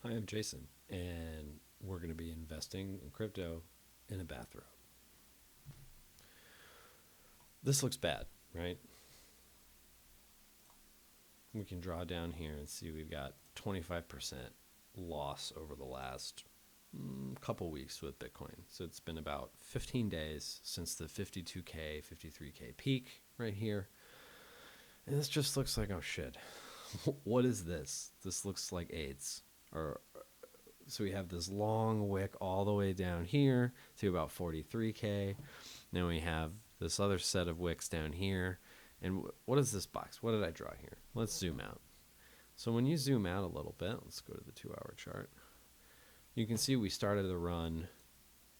Hi, I'm Jason, and we're going to be investing in crypto in a bathrobe. This looks bad, right? We can draw down here and see we've got 25% loss over the last couple weeks with Bitcoin. So it's been about 15 days since the 52K, 53K peak right here. And this just looks like, oh shit, what is this? This looks like AIDS. Or So we have this long wick all the way down here to about 43K. Now we have this other set of wicks down here. And what is this box? What did I draw here? Let's zoom out. So when you zoom out a little bit, let's go to the 2-hour chart. You can see we started the run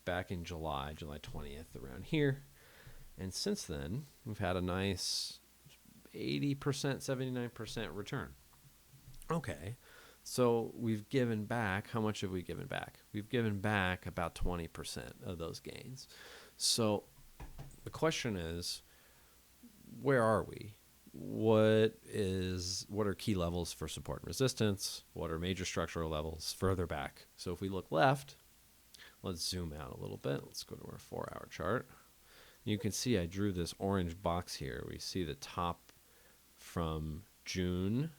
back in July 20th, around here. And since then, we've had a nice 80%, 79% return. Okay, so we've given back. How much have we given back? We've given back about 20% of those gains. So the question is, where are we? What are key levels for support and resistance? What are major structural levels further back? So if we look left, let's zoom out a little bit. Let's go to our 4-hour chart. You can see I drew this orange box here. We see the top from June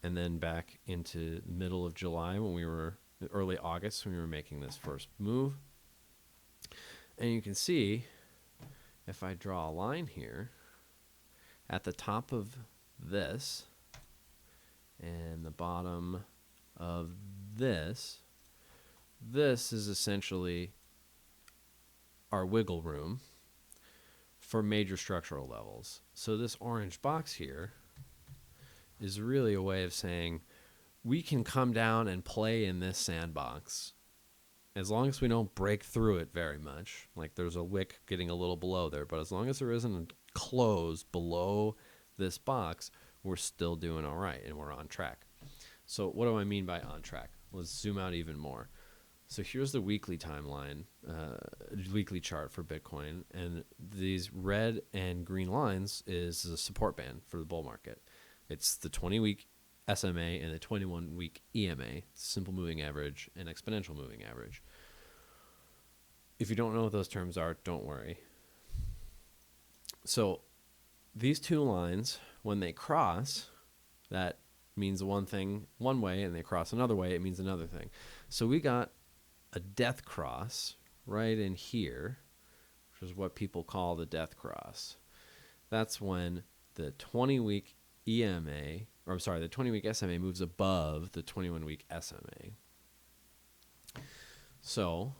and then back into the middle of July when we were early August when we were making this first move. And you can see if I draw a line here at the top of this and the bottom of this, this is essentially our wiggle room for major structural levels. So this orange box here is really a way of saying we can come down and play in this sandbox as long as we don't break through it very much. Like there's a wick getting a little below there, but as long as there isn't a close below this box, we're still doing all right and we're on track. So what do I mean by on track? Let's zoom out even more. So here's the weekly timeline, weekly chart for Bitcoin, and these red and green lines is the support band for the bull market. It's the 20-week SMA and the 21-week EMA, simple moving average and exponential moving average. If you don't know what those terms are, don't worry. So these two lines, when they cross, that means one thing one way, and they cross another way, it means another thing. So we got a death cross right in here, which is what people call the death cross. That's when the 20-week EMA, or I'm sorry, the 20-week SMA moves above the 21-week SMA. So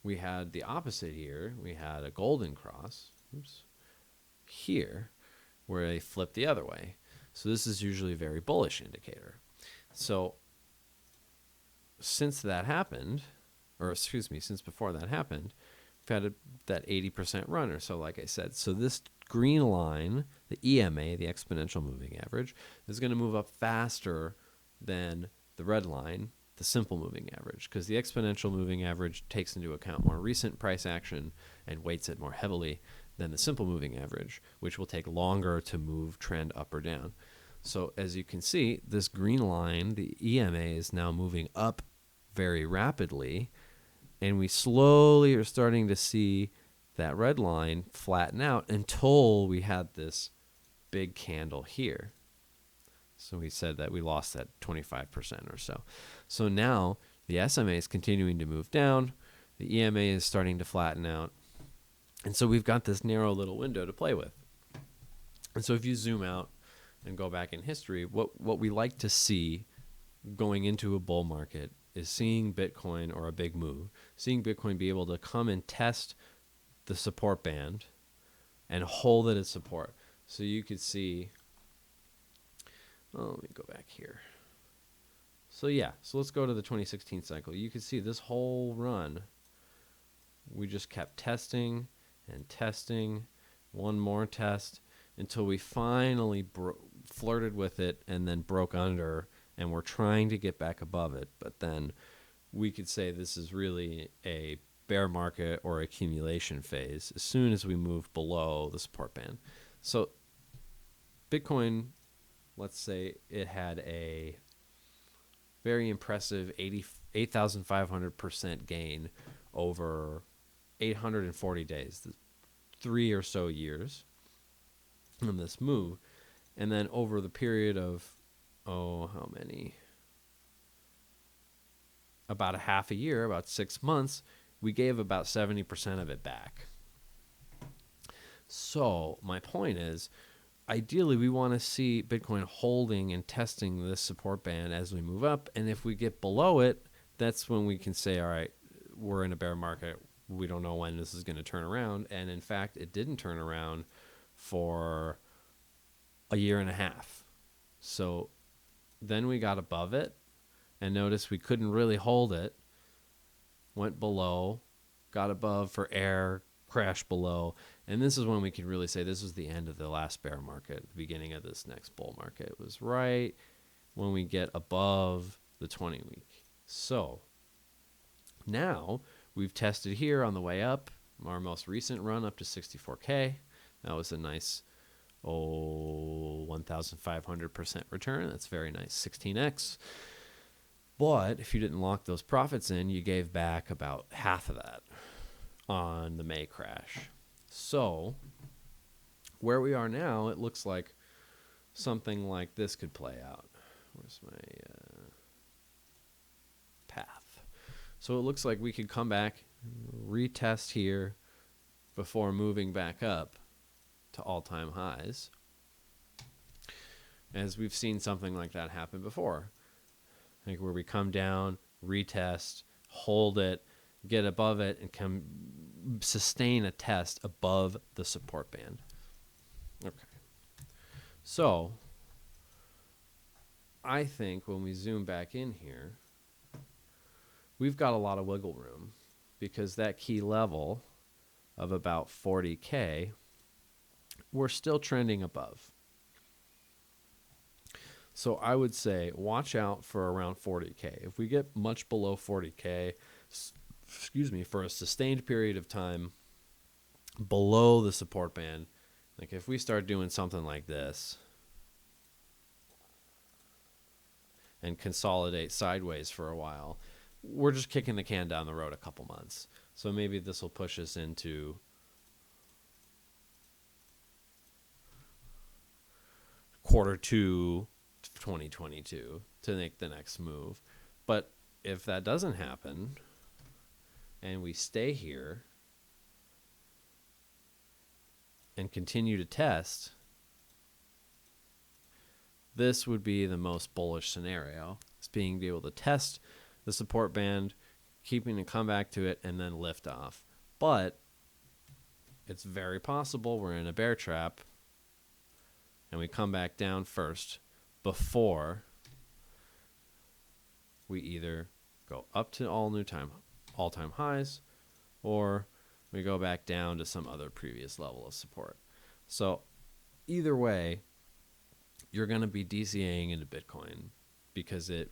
we had the opposite here. We had a golden cross, here, where they flip the other way. So this is usually a very bullish indicator. So since that happened, since before that happened, we've had that 80% run or so, like I said. So this green line, the EMA, the exponential moving average, is going to move up faster than the red line, the simple moving average, because the exponential moving average takes into account more recent price action and weights it more heavily than the simple moving average, which will take longer to move trend up or down. So as you can see, this green line, the EMA, is now moving up very rapidly, and we slowly are starting to see that red line flatten out until we had this big candle here. So we said that we lost that 25% or so. So now the SMA is continuing to move down. The EMA is starting to flatten out. And so we've got this narrow little window to play with. And so if you zoom out and go back in history, what we like to see going into a bull market is seeing Bitcoin, or a big move, seeing Bitcoin be able to come and test the support band and hold it at support. So you could see, let me go back here. So let's go to the 2016 cycle. You can see this whole run, we just kept testing and testing, one more test, until we finally flirted with it and then broke under, and we're trying to get back above it. But then we could say this is really a bear market or accumulation phase as soon as we move below the support band. So Bitcoin, let's say it had a very impressive 8,500% gain over 840 days, 3 or so years on this move. And then over the period of, how many? About a half a year, about 6 months, we gave about 70% of it back. So my point is, ideally, we want to see Bitcoin holding and testing this support band as we move up. And if we get below it, that's when we can say, all right, we're in a bear market. We don't know when this is going to turn around. And in fact, it didn't turn around for a year and a half. So then we got above it and noticed we couldn't really hold it. Went below, got above for air, crashed below. And this is when we can really say this was the end of the last bear market, the beginning of this next bull market. It was right when we get above the 20 week. So now we've tested here on the way up, our most recent run up to 64K. That was a nice 1,500% return. That's very nice, 16x. But if you didn't lock those profits in, you gave back about half of that on the May crash. So where we are now, it looks like something like this could play out. Where's my path? So it looks like we could come back, retest here before moving back up to all-time highs, as we've seen something like that happen before. Like where we come down, retest, hold it, get above it, and come sustain a test above the support band. Okay. So I think when we zoom back in here, we've got a lot of wiggle room, because that key level of about 40K, we're still trending above. So I would say watch out for around 40K. If we get much below 40K, for a sustained period of time below the support band, like if we start doing something like this and consolidate sideways for a while, we're just kicking the can down the road a couple months. So maybe this will push us into Q2 2022 to make the next move. But if that doesn't happen and we stay here and continue to test, this would be the most bullish scenario. It's being able to test the support band, keeping and come back to it, and then lift off. But it's very possible we're in a bear trap and we come back down first before we either go up to all-time highs, or we go back down to some other previous level of support. So either way, you're going to be DCAing into Bitcoin, because it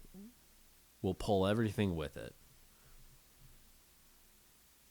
will pull everything with it.